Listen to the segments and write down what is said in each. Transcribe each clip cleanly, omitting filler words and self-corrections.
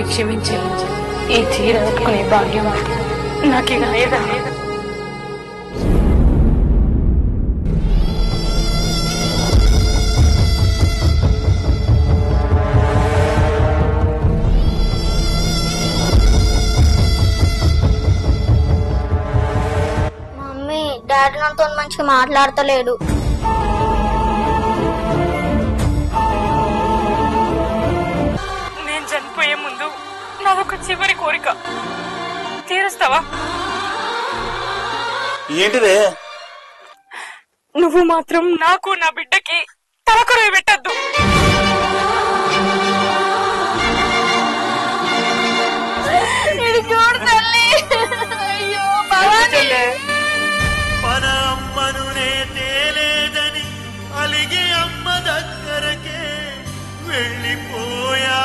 ఒకటి క్షమించే ఈ చీర కట్టుకునే భాగ్యం నాకు ఇక లేదా. మమ్మీ డాడీ నాతో మంచిగా మాట్లాడతలేడు. నేను చనిపోయే ముందు నాదొక చివరి కోరిక తీరుస్తావా? ఏంటిదే? నువ్వు మాత్రం నాకు నా బిడ్డకి తలకొరవి పెట్టద్దు. అయ్యో మన అమ్మను తేలేదని అలిగే అమ్మ దగ్గరకే వెళ్ళిపోయావా?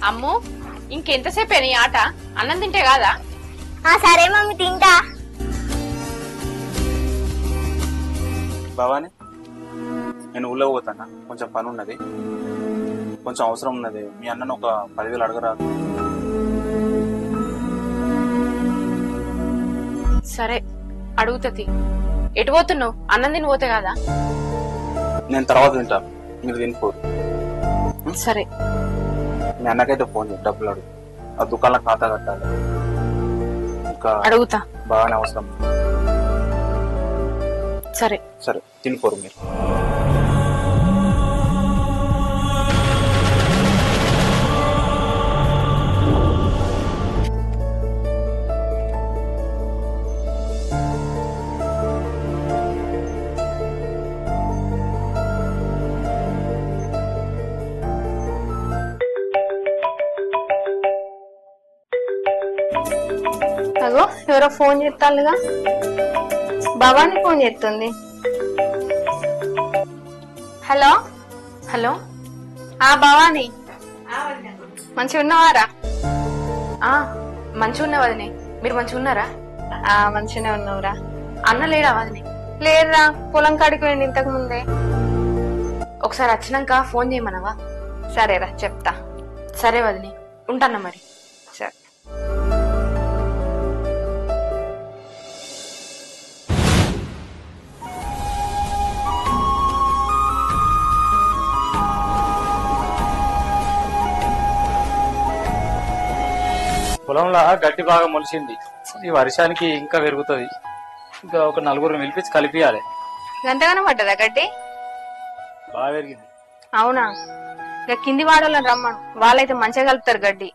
అమ్ము ఇంకెంతసేపు నీ ఆట? అన్నం తింటే కాదా? సరే మమ్మీ తింటా. భవాని, నేను ఊళ్ళో పోతానా, కొంచెం పని ఉన్నది, కొంచెం అవసరం ఉన్నది. మీ అన్నను ఒక 10,000 అడగరాదు. సరే అడుగుతుంది. ఎటు పోతున్నావు? అన్నం తిని పోతే కాదా? నేను తర్వాత తింటాను, మీరు తినిపోరు. సరే మీ అన్నకైతే ఫోన్ చేసి డబ్బులు అడుగు. ఆ దుకాణంలో ఖాతా కట్టాలి. ఇంకా అడుగుతా. బాగానే అవసరం. సరే సరే తినిపోరు మీరు. అగో ఎవరో ఫోన్ చేస్తానుగా. భవాని ఫోన్ చేస్తుంది. Hello hello. భవాని, మంచిగా ఉన్నవారా? మంచిగా ఉన్నా వదినే. మీరు మంచిగా ఉన్నారా? మంచిగానే ఉన్నావురా. అన్న లేడా వదినే? లేదురా, పొలం కాడికి పోయింది ఇంతకు ముందే. ఒకసారి వచ్చినాక ఫోన్ చేయమనవా? సరేరా చెప్తా. సరే వదినే, ఉంటానా మరి. సరే. పొలంలో గడ్డి బాగా మొలిసింది. ఈ వర్షానికి ఇంకా పెరుగుతుంది. ఇంకా ఒక 4 పిలిపించి కలిపియాలి. గంటగానే పడ్డదా గడ్డి? బాగా పెరిగింది. అవునా? ఇక కింది వాడోళ్ళని రమ్మను, వాళ్ళైతే మంచిగా కలుపుతారు గడ్డి.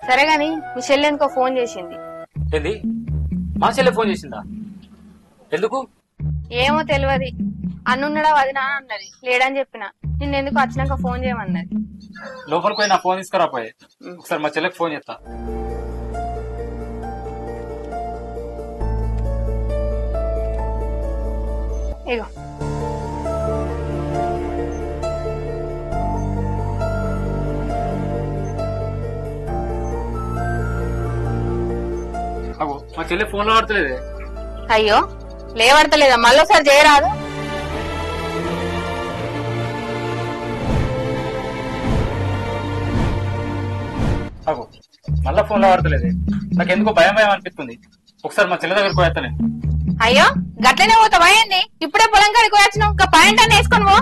సరే గాని మీ చెల్లెనికో ఫోన్ చేసింది. ఏంది? మా చెల్లె ఫోన్ చేసిందా? ఎందుకు? ఏమో తెలియదు. అన్నున్నాడా వదినా అన్నది. లేడని చెప్పిన. నిన్నెందుకు వచ్చినాక ఫోన్ చేయమన్నది. లోపలికి పోయి నా ఫోన్ తీసుకురాపోయే. ఒకసారి మా చెల్లెకి ఫోన్ చేస్తా. ఇగో మా చెల్లె ఫోన్ లో పడతలేదే. అయ్యో లేవడతలేదా? మళ్ళీసారి చేయరాదు. మళ్ళా ఫోన్ లో పడతలేదే. నాకు ఎందుకో భయం భయం అనిపిస్తుంది. ఒకసారి మా చెల్లె దగ్గరకు పోయేస్తా నేను. అయ్యో గట్లనే పోతావా ఏంది? ఇప్పుడే పొలం కాడికి వచ్చినావు, ఇంకా పాయింట్ అన్న వేసుకొని పో.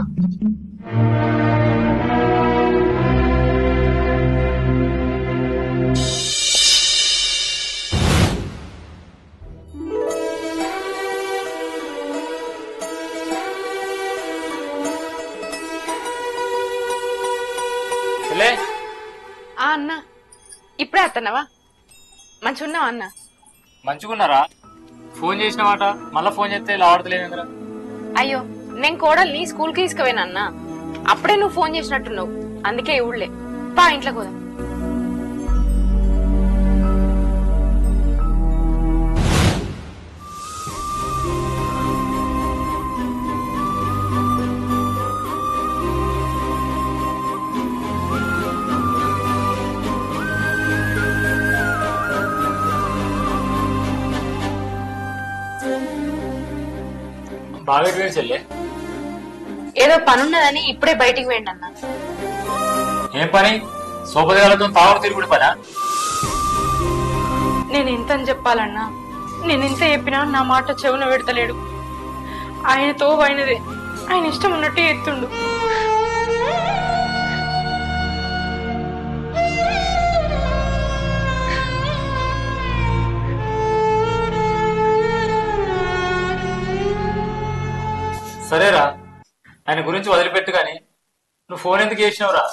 అన్న ఇప్పుడే వస్తున్నావా? మంచిగా ఉన్నావా అన్న? మంచిగున్నారా? ఫోన్ చేసినవాట, మళ్ళా ఫోన్ చేస్తే లావడతలేదు. అయ్యో నేను కోడల్ని స్కూల్ కి తీసుకుపోయినా అన్న. అప్పుడే నువ్వు ఫోన్ చేసినట్టున్నావు, అందుకే ఊళ్ళే. పా ఇంట్లోకి పోదాం. బాగా ఎటువైంది చెల్లె? ఏదో పనున్నదని ఇప్పుడే బయటికి వేయండి అన్న. ఏం పని? సోపదిగాలతో తావు తిరుగుడు పనా? నేను ఎంత అని చెప్పాలన్నా, నేను ఎంత చెప్పినా నా మాట చెవున పెడతలేడు. ఆయనతో ఆయనదే, ఆయన ఇష్టం ఉన్నట్టు ఎత్తుండు. సరేరా, ఆయన గురించి వదిలిపెట్టు గాని నువ్వు ఫోన్ ఎందుకు చేసినావురా?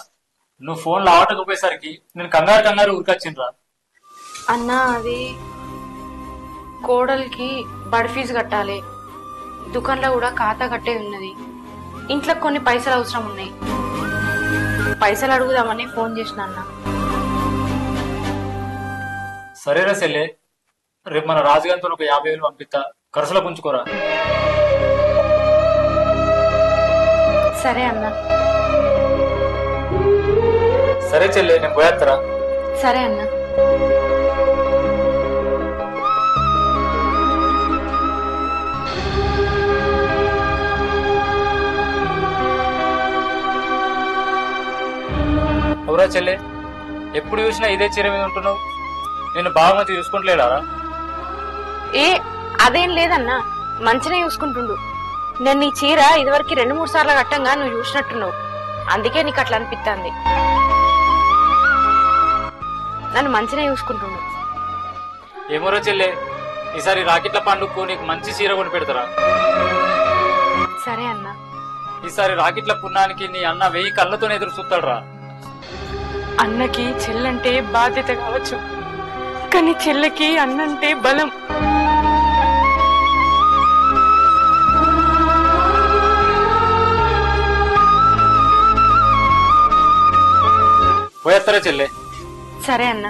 నువ్వు ఫోన్ లావటకపోయేసరికి నేను కంగారు ఊరికొచ్చిండ్రా. అన్నా అది కోడలికి బడి ఫీజు కట్టాలి, దుకాణంలో కూడా ఖాతా కట్టేది ఉన్నది, ఇంట్లో కొన్ని పైసలు అవసరం ఉన్నాయి. పైసలు అడుగుదామని ఫోన్ చేసిన అన్న. సరేరా చెల్లె, రేపు మన రాజుగారితో ఒక 50,000 పంపిస్తా, ఖర్చులో పుంచుకోరా. సరే అన్న. సరే చెల్లె, నేను పోయేస్తారా? సరే అన్న. అవురా చెల్లె, ఎప్పుడు చూసినా ఇదే చీర మీద ఉంటున్నావు, నేను బాగా మంచి చూసుకుంటలేడా? ఏ అదేం లేదన్నా, మంచిగా చూసుకుంటుండు. నేను నీ చీర ఇదివరకు 2-3 సార్లు కట్టంగా నువ్వు చూసినట్టున్నావు, అందుకే నీకు అట్లా అనిపిస్తుంది. నన్ను మంచిగా చూసుకుంటుండు. ఏమోరా చెల్లె, ఈసారి రాకెట్ల పండుగకు నీకు మంచి చీర కొని పెడతారా? సరే అన్న. ఈసారి రాకెట్ల పున్నానికి నీ అన్న 1000 కళ్ళతోనే ఎదురు చూస్తాడురా. అన్నకి చెల్లంటే బాధ్యత కావచ్చు, కానీ చెల్లకి అన్నంటే బలం. పోయేస్తారా చెల్లె? సరే అన్న.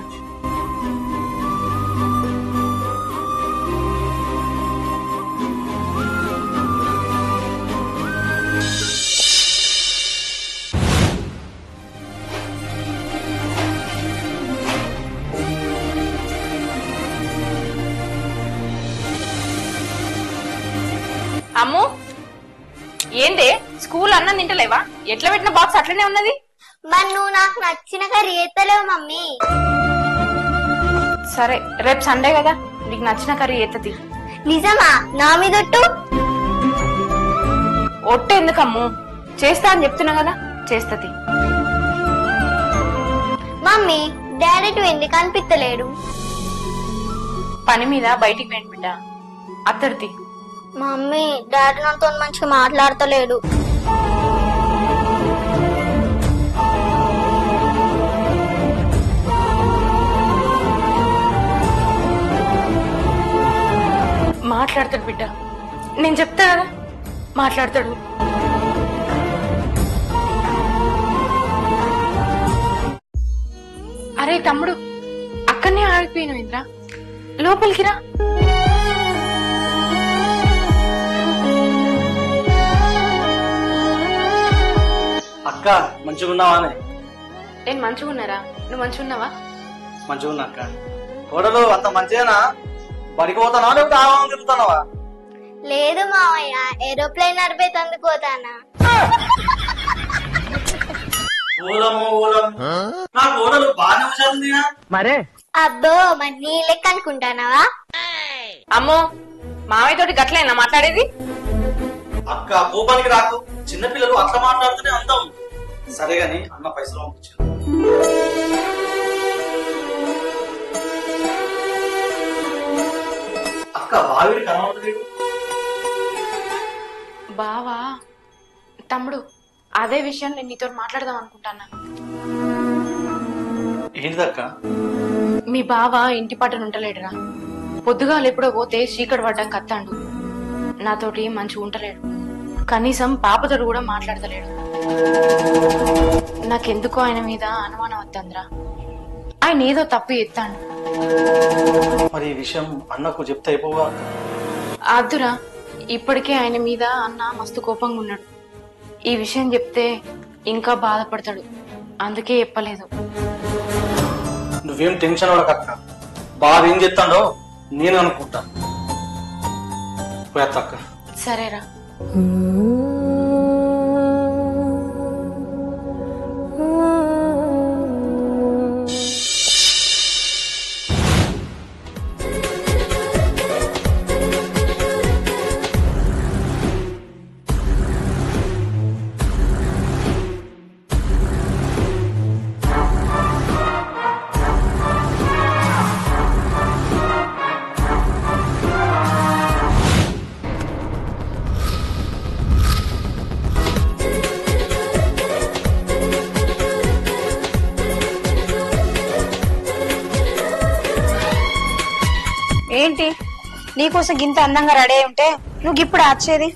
అమ్ము, ఏందే స్కూల్ అన్నం తింటలేవా? ఎట్లా పెట్టిన బాక్స్ అట్లనే ఉన్నది. మరి నువ్వు నాకు నచ్చిన కర్రీ ఎత్తలేవు మమ్మీ. సరే, రేపు సండే కదా, నీకు నచ్చిన కర్రీ ఎత్తది. నిజమా? నా మీదొట్టు. ఒట్టు ఎందుకమ్ము, చేస్తా అని చెప్తున్నా కదా, చేస్తది. మమ్మీ డాడీ ఎందుకు కనిపిస్తలేడు? పని మీద బయటికి వెళ్ళి బిడ్డ, అత్తడిది. మమ్మీ డాడీ నాతో మంచిగా మాట్లాడతలేడు. మాట్లాడతాడు బిడ్డ, నేను చెప్తా కదా, మాట్లాడతాడు. అరే తమ్ముడు, అక్కడనే ఆగిపోయినావు ఇంద్రా, లోపలికి రా. అక్క మంచిగున్నావా? నేను మంచిగున్నారా? నువ్వు మంచిగున్నావా? మంచిగున్నా అక్క. కోడలు అంత మంచిగానా? బడికి పోతానా లేకపోతే ఆవాం తిరుగుతున్నావా? లేదు మావయ్య, ఏరోప్లేన్ నడిపేందుకు పోతానా. నా కోడలు బాగానే వచ్చారుందిగా మరే. అబ్బో మరి నీ లెక్క అనుకుంటానావా? అమ్మో, మామయ్య తోటి గట్లైనా మాట్లాడేది? అక్క కోపానికి రాకు, చిన్నపిల్లలు అట్లా మాట్లాడుతూనే అందాం. సరే గాని అన్న పైసలు పంపించాను. అక్క బావిడి కనబడలేదు. బావా తమ్ముడు, అదే విషయం నేను నీతో మాట్లాడదాం అనుకుంటానా. ఏంటిదక్క? మీ బావ ఇంటి పట్టున ఉంటలేడురా, పొద్దుగాలు ఎప్పుడో పోతే చీకటి పడ్డం కత్తాండు. నాతోటి మంచిగా ఉంటలేడు, కనీసం పాపతోడు కూడా మాట్లాడతలేడు. నాకెందుకో ఆయన మీద అనుమానం వద్దంద్రా, ఆయన ఏదో తప్పు ఎత్తాడు. మరి ఈ విషయం అన్నకు చెప్తే అయిపోగా? అద్దురా, ఇప్పటికే ఆయన మీద అన్న మస్తు కోపంగా ఉన్నాడు. ఈ విషయం చెప్తే ఇంకా బాధపడతాడు, అందుకే చెప్పలేదు. నువ్వేం టెన్షన్ పడకక్క, బాగా ఏం చెప్తాడో నేను అనుకుంటా. పోయేత్తా అక్క. సరేరా. ఏంటి నీకోసం గింత అందంగా రెడీ అయి ఉంటే నువ్వు ఇప్పుడు వచ్చేది?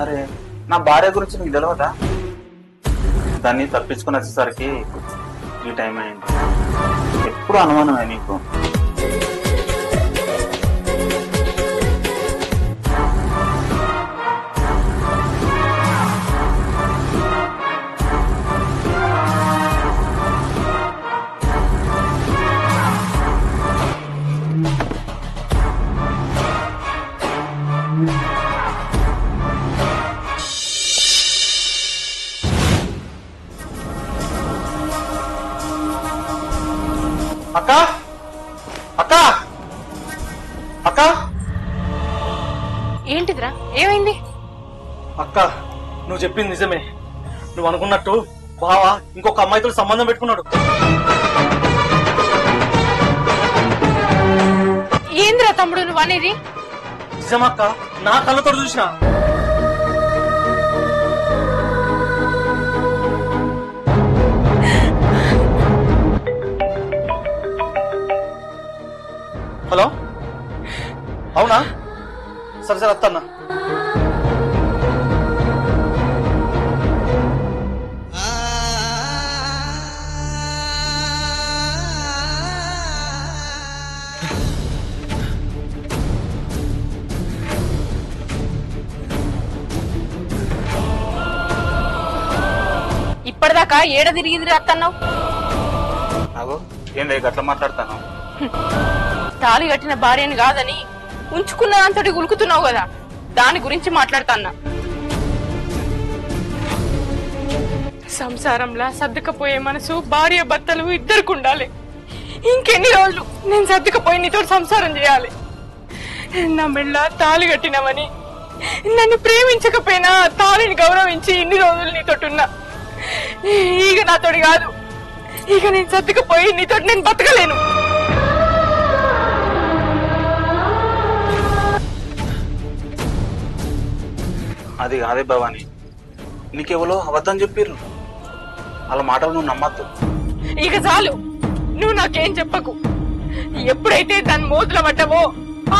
అరే నా భార్య గురించి నీకు తెలియదా? దాన్ని తప్పించుకుని వచ్చేసరికి ఈ టైం అయింది. ఎప్పుడు అనుమానమే నీకు. అక్క అక్క అక్క ఏంటిదిరా, ఏమైంది? అక్క నువ్వు చెప్పింది నిజమే. నువ్వు అనుకున్నట్టు బావా ఇంకొక అమ్మాయితో సంబంధం పెట్టుకున్నాడు. ఏందిరా తమ్ముడు నువ్వు అనేది? నిజమక్క, నా కళ్ళతో చూసిన. హలో, అవునా? సరే సరే వస్తాను. ఇప్పటిదాకా ఏడ తిరిగింది అత్తన్నావు? నాగో ఏంది గట్లా మాట్లాడతాను? తాళి కట్టిన భార్యని కాదని ఉంచుకున్న దాంతోటి ఉలుకుతున్నావు కదా, దాని గురించి మాట్లాడతాన్నా. సంసారంలా సర్దుకపోయే మనసు భార్య భర్తలు ఇద్దరికి ఉండాలి. ఇంకెన్ని రోజులు నేను సర్దుకపోయి నీతో సంసారం చేయాలి? నా మెళ్ళ తాళి కట్టినవని, నన్ను ప్రేమించకపోయినా తాళిని గౌరవించి ఇన్ని రోజులు నీతోటున్నా. ఇక నాతోటి కాదు, ఇక నేను సర్దుకపోయి నీతో నేను బతకలేను. అది కాదే భవాని, నీకెవరో అబద్ధం చెప్పిర్రు. వాళ్ళ మాటలు నువ్వు నమ్మద్దు. ఇక చాలు, నువ్వు నాకేం చెప్పకు. ఎప్పుడైతే దాని మోతుల పడ్డావో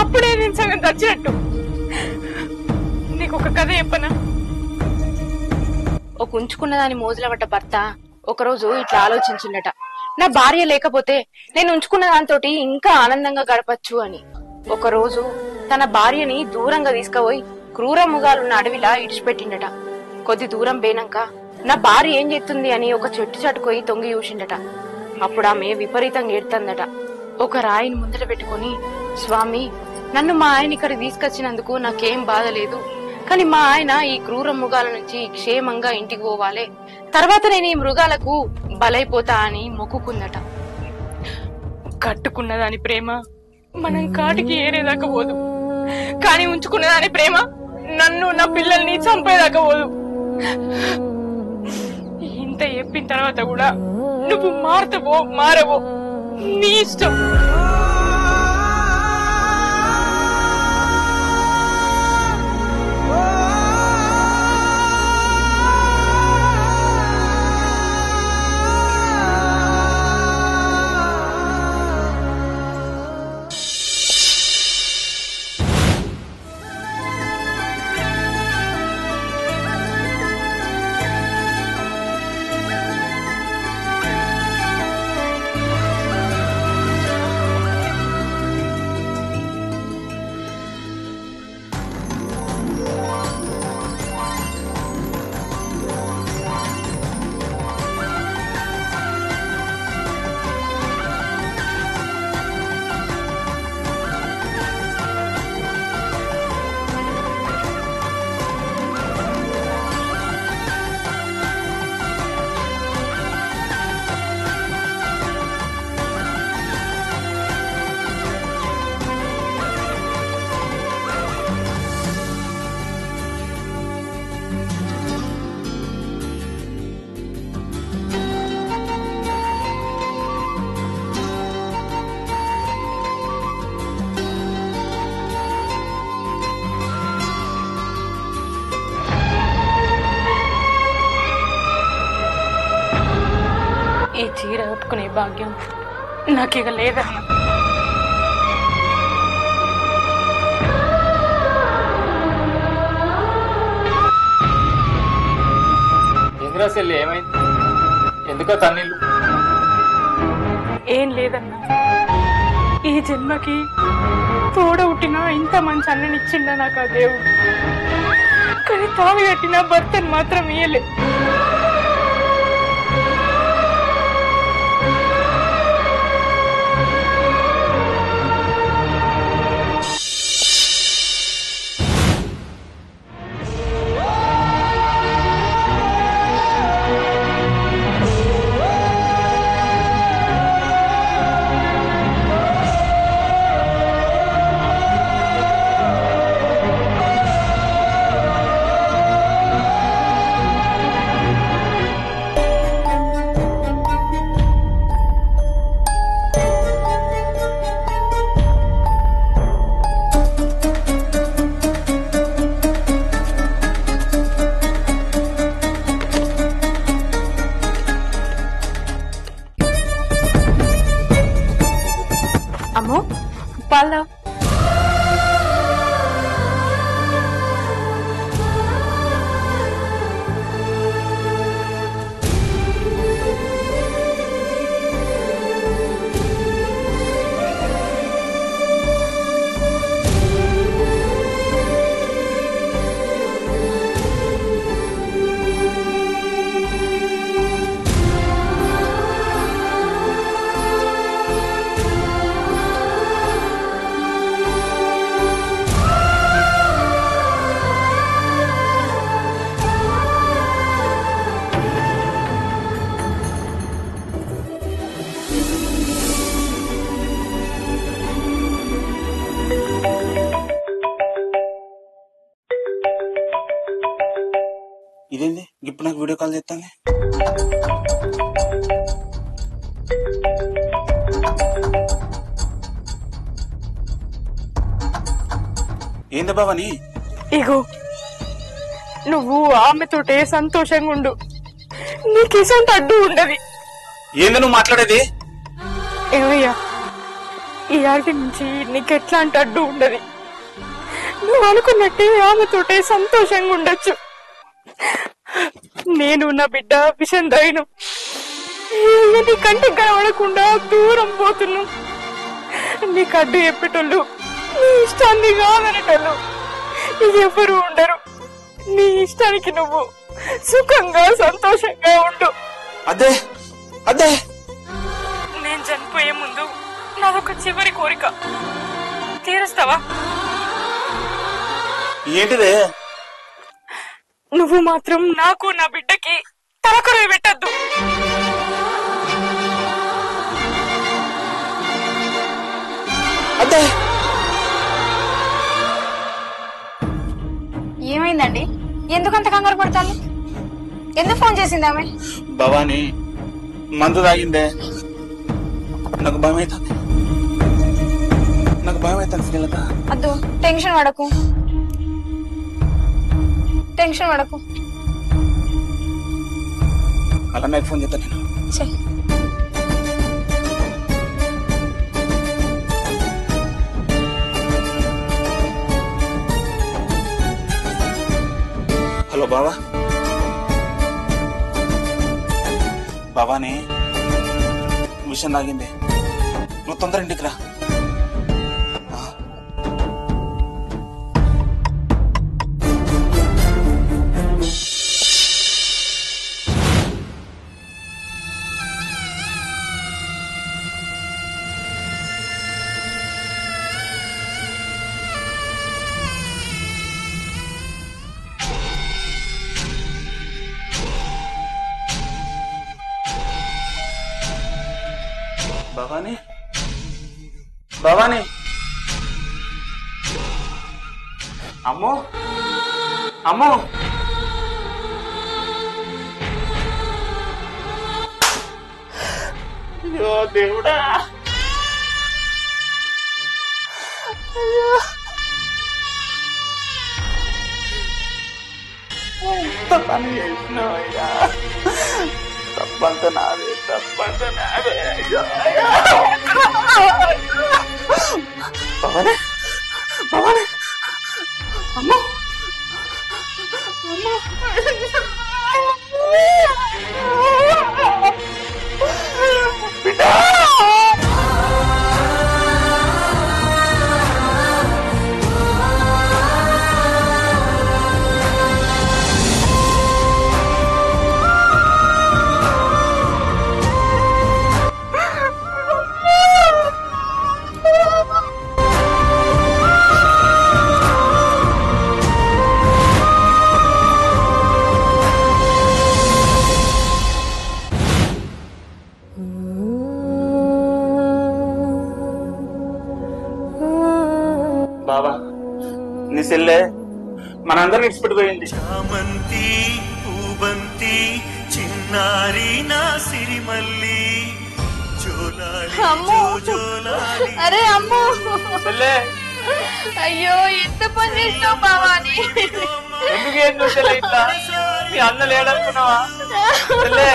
అప్పుడే నేను సగం తెచ్చినట్టు. నీకు ఒక కథ చెప్పనా? ఒక ఉంచుకున్న దాని మోజుల పడ్డ భర్త ఒకరోజు ఇట్లా ఆలోచించిండట, నా భార్య లేకపోతే నేను ఉంచుకున్న దాంతోటి ఇంకా ఆనందంగా గడపచ్చు అని. ఒకరోజు తన భార్యని దూరంగా తీసుకుపోయి క్రూర మృగాలున్న అడవిలా ఇడిచిపెట్టిండట. కొద్ది దూరం పోయినాక నా భార్య ఏం చేస్తుంది అని ఒక చెట్టు చటుకోయి తొంగి చూసిండట. అప్పుడు ఆమె విపరీతంగా ఏడుతుందట. ఒక రాయిని ముందట పెట్టుకుని, స్వామి, నన్ను మా ఆయన ఇక్కడికి తీసుకొచ్చినందుకు నాకేం బాధ లేదు, కానీ మా ఆయన ఈ క్రూర మృగాల నుంచి క్షేమంగా ఇంటికి పోవాలి, తర్వాత నేను ఈ మృగాలకు బలైపోతా అని మొక్కుకుందట. కట్టుకున్న దాని ప్రేమ మనం కాటికి ఏరేదాకా పోదు, కానీ ఉంచుకున్న దాని ప్రేమ నన్ను నా పిల్లల్ని చంపేదాకా పోదు. ఇంత చెప్పిన తర్వాత కూడా నువ్వు మారతావో మారవో నీ ఇష్టం. ఈ చీర కట్టుకునే భాగ్యం నాకు ఇక లేదన్నా. ఏంద్రా సెల్లి ఏమైంది? ఎందుకో తన్నీళ్ళు? ఏం లేదన్నా, ఈ జన్మకి తోడవుటినా ఇంత మంచి అన్ననిచ్చిండా నాకు ఆ దేవుడు. కానీ తావి కట్టిన భర్తను మాత్రం ఇయ్యలే. అమ్మో పాలు ఇదేంది ఇప్పుడు నాకు వీడియో కాల్ చేస్తాను? ఏంది బావని? ఇగో నువ్వు ఆమెతోటే సంతోషంగా ఉండు, నీకేసంత అడ్డు ఉండదు. ఏంది నువ్వు మాట్లాడేది? ఏమయ్యా, ఈ ఆటి నుంచి నీకెట్లాంటి అడ్డు ఉండదు. నువ్వు అనుకున్నట్టే ఆమెతోటే సంతోషంగా ఉండొచ్చు. నేను నా బిడ్డ విషం తాగిన నీ కంటికి కనబడకుండా దూరం పోతున్నా. నీకు అడ్డు చెప్పేటోళ్ళు, నీ ఇష్టాన్ని కాదనేటోళ్ళు ఎవరు ఉండరు. నీ ఇష్టానికి నువ్వు సుఖంగా సంతోషంగా ఉండు. అదే అదే నేను చనిపోయే ముందు నాదొక చివరి కోరిక తీరుస్తావా? ఏంటిదే? నువ్వు మాత్రం నాకు నా బిడ్డకి తలకొరవి పెట్టద్దు. అదే ఏమైందండి? ఎందుకంత కంగారు పడతాను? ఎందుకు ఫోన్ చేసింది ఆమె? భవాని మందు తాగిందే, నాకు భయం అవుతుంది. నాకు భయం అవుతుంది శ్రీలత. అద్దు, టెన్షన్ పడకు, టెన్షన్ పడకు. అలా నాకు ఫోన్ చేస్తాను నేను. చెయ్. హలో బావా. బావాని విషయం తాగింది, నువ్వు తొందర ఇంటికి రా. భవాని భవాని అమ్మో అమ్మో అయ్యో దేవుడా, ఎంత పని చేసినావయ్యా. తప్ప తప్పంతా నాదే తప్పంతా నాదే భవానే భవానే అమ్మా బిడ్డా బాబా నీ సెల్లే మనందరిని ఇచ్చిపెట్టిపోయింది. చామంతి పూబంతి చిన్నారి నా సిరిమల్లి జోలాలి జోలాలి. అరే అమ్మో సెల్లే అయ్యో ఎంత పని చేస్తావు బావాని. ఎందుకు ఏం చూసలే ఇట్లా నీ అన్న లేడనుకున్నావా? చెల్లే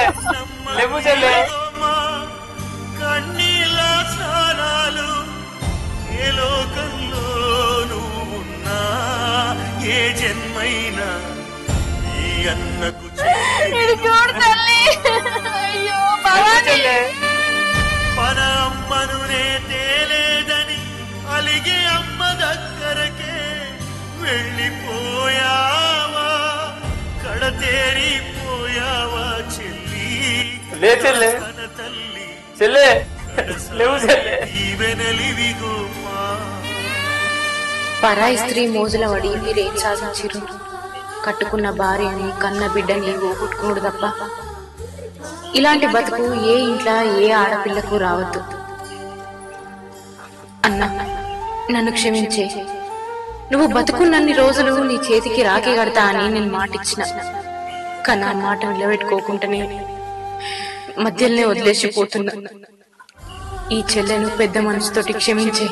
లేవు చెల్లే. కన్నీళ్ళ స్నానాలు ఏ లోకంలో నువ్వున్నా ఏ జన్మైనా ఈ అన్నకు ఇది చూడు తల్లి. అయ్యో బావాని. మన అమ్మను నే తేలేదని అలిగే అమ్మ దగ్గరకే వెళ్ళిపోయావా కడతేరిపోయావా చెల్లి లే చెల్లే తన తల్లి చెల్లే లేవు చెల్లే. ఈవెనలివిగో మా పరాయి స్త్రీ మోజుల పడి మీరేం సాధించారు? కట్టుకున్న భార్యని కన్న బిడ్డని ఊపుట్టుకున్నాడు తప్ప ఇలాంటి బతుకు ఏ ఇంట్లో ఏ ఆడపిల్లకు రావద్దు. అన్నా నన్ను క్షమించే. నువ్వు బతుకున్నన్ని రోజులు నీ చేతికి రాఖీ కడతా అని నేను మాటిచ్చిన, కానీ ఆ మాట నిలబెట్టుకోకుండానే మధ్యలోనే వదిలేసిపోతున్నా. ఈ చెల్లెను పెద్ద మనసుతోటి క్షమించే.